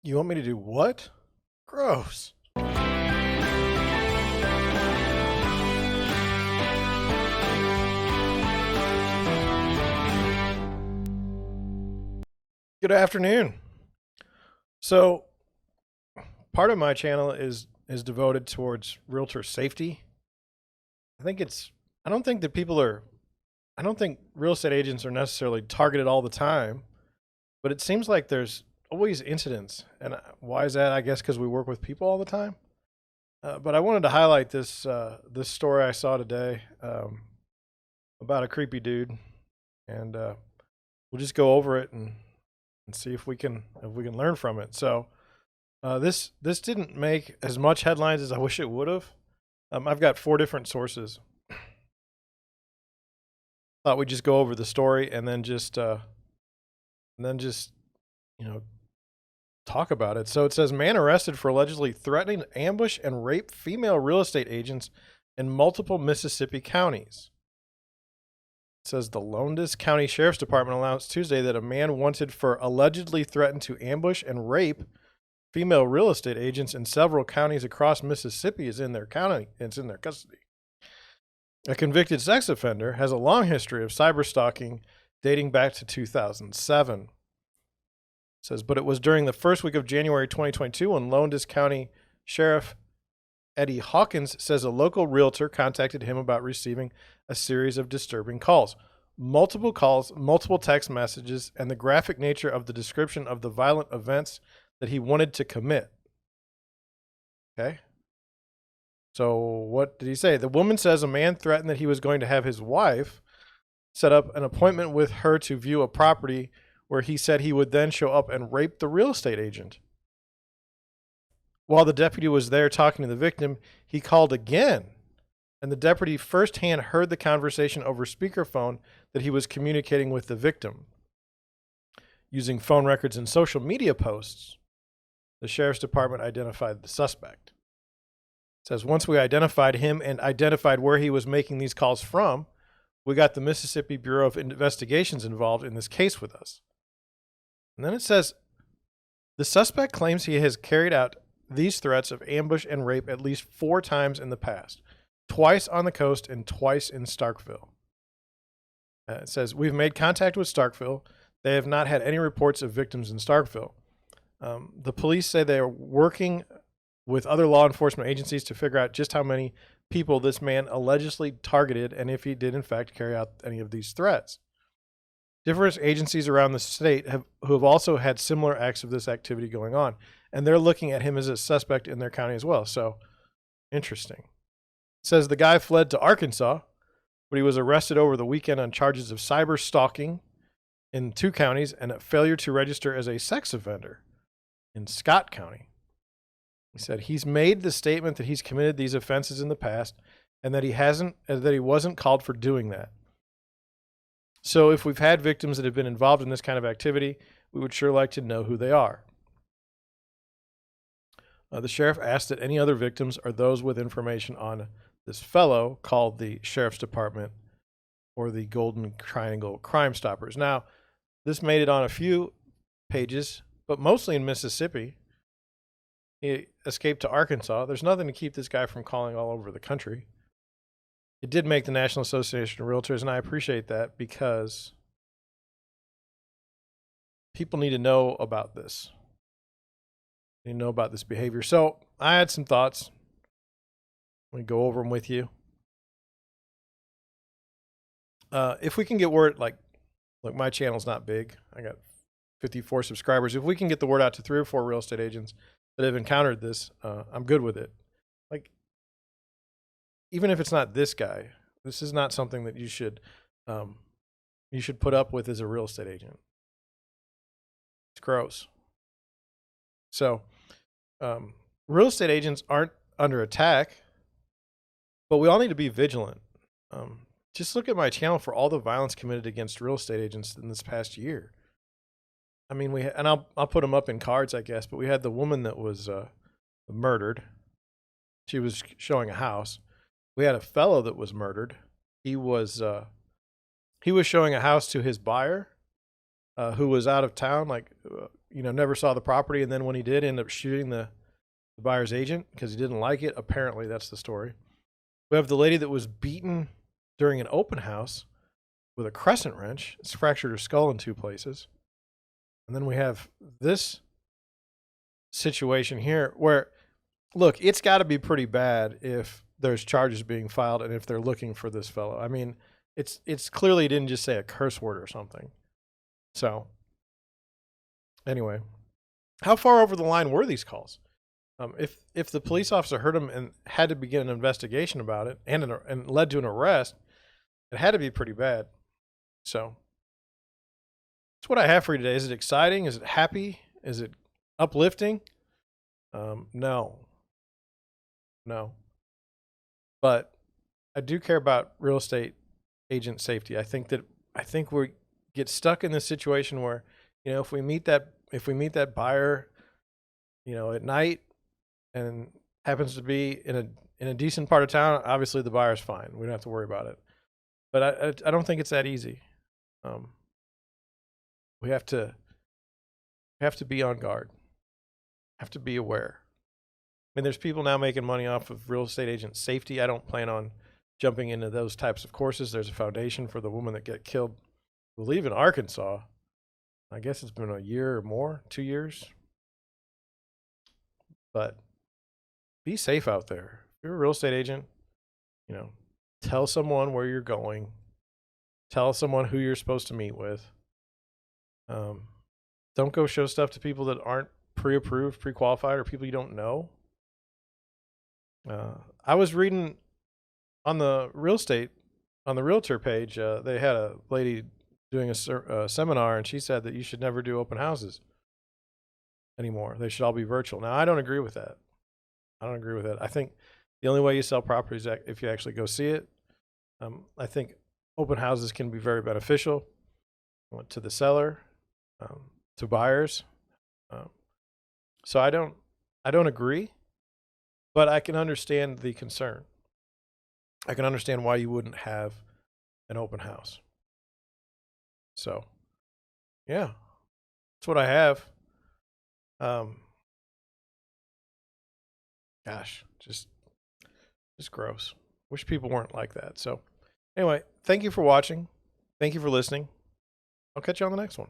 You want me to do what? Gross. Good afternoon. So, part of my channel is devoted towards realtor safety. I don't think that I don't think real estate agents are necessarily targeted all the time, but it seems like there's always incidents. And why is that? I guess because we work with people all the time. But I wanted to highlight this story I saw today about a creepy dude, and we'll just go over it and see if we can learn from it. So this didn't make as much headlines as I wish it would have. I've got four different sources. Thought we'd just go over the story and then just you know talk about it. So it says man arrested for allegedly threatening to ambush and rape female real estate agents in multiple Mississippi counties. It says the Lowndes County Sheriff's Department announced Tuesday that a man wanted for allegedly threatened to ambush and rape female real estate agents in several counties across Mississippi is in their county. It's in their custody. A convicted sex offender has a long history of cyber stalking dating back to 2007. It says, but it was during the first week of January 2022 when Lowndes County Sheriff Eddie Hawkins says a local realtor contacted him about receiving a series of disturbing calls, multiple text messages, and the graphic nature of the description of the violent events that he wanted to commit. Okay. So what did he say? The woman says a man threatened that he was going to have his wife set up an appointment with her to view a property where he said he would then show up and rape the real estate agent. While the deputy was there talking to the victim, he called again, and the deputy firsthand heard the conversation over speakerphone that he was communicating with the victim. Using phone records and social media posts, the sheriff's department identified the suspect. It says, once we identified him and identified where he was making these calls from, we got the Mississippi Bureau of Investigations involved in this case with us. And then it says, the suspect claims he has carried out these threats of ambush and rape at least 4 times in the past, twice on the coast and twice in Starkville. It says, we've made contact with Starkville. They have not had any reports of victims in Starkville. The police say they are working with other law enforcement agencies to figure out just how many people this man allegedly targeted and if he did in fact carry out any of these threats. Different agencies around the state who have also had similar acts of this activity going on, and they're looking at him as a suspect in their county as well. So, interesting. It says the guy fled to Arkansas, but he was arrested over the weekend on charges of cyber stalking in 2 counties and a failure to register as a sex offender in Scott County. He said he's made the statement that he's committed these offenses in the past and that he wasn't called for doing that. So if we've had victims that have been involved in this kind of activity, we would sure like to know who they are. The sheriff asked that any other victims or those with information on this fellow called the sheriff's department or the Golden Triangle Crime Stoppers. Now, this made it on a few pages, but mostly in Mississippi. He escaped to Arkansas. There's nothing to keep this guy from calling all over the country. It did make the National Association of Realtors, and I appreciate that because people need to know about this. They need to know about this behavior. So I had some thoughts. Let me go over them with you. If we can get word, like my channel's not big. I got 54 subscribers. If we can get the word out to 3 or 4 real estate agents that have encountered this, I'm good with it. Like, even if it's not this guy, this is not something that you should put up with as a real estate agent. It's gross. So, real estate agents aren't under attack, but we all need to be vigilant. Just look at my channel for all the violence committed against real estate agents in this past year. I mean, I'll put them up in cards, I guess, but we had the woman that was murdered. She was showing a house. We had a fellow that was murdered. He was showing a house to his buyer, who was out of town, like never saw the property, and then when he did, end up shooting the buyer's agent because he didn't like it. Apparently, that's the story. We have the lady that was beaten during an open house with a crescent wrench. It's fractured her skull in 2 places. And then we have this situation here where, look, it's got to be pretty bad if there's charges being filed and if they're looking for this fellow. I mean, it's clearly didn't just say a curse word or something. So anyway, how far over the line were these calls? If the police officer heard them and had to begin an investigation about it and led to an arrest, it had to be pretty bad. So that's what I have for you today. Is it exciting? Is it happy? Is it uplifting? No. But I do care about real estate agent safety. I think we get stuck in this situation where, if we meet that buyer, at night and happens to be in a decent part of town, obviously the buyer's fine. We don't have to worry about it. But I don't think it's that easy. We have to be on guard. Have to be aware. I mean, there's people now making money off of real estate agent safety. I don't plan on jumping into those types of courses. There's a foundation for the woman that got killed, I believe, in Arkansas. I guess it's been a year or more, 2 years. But be safe out there. If you're a real estate agent, tell someone where you're going. Tell someone who you're supposed to meet with. Don't go show stuff to people that aren't pre-approved, pre-qualified, or people you don't know. I was reading on the realtor page, they had a lady doing a seminar, and she said that you should never do open houses anymore. They should all be virtual. Now, I don't agree with that. I think the only way you sell property is if you actually go see it. I think open houses can be very beneficial to the seller, to buyers. So I don't agree, but I can understand the concern. I can understand why you wouldn't have an open house. So, yeah, that's what I have. Gosh, just gross. Wish people weren't like that. So anyway, thank you for watching. Thank you for listening. I'll catch you on the next one.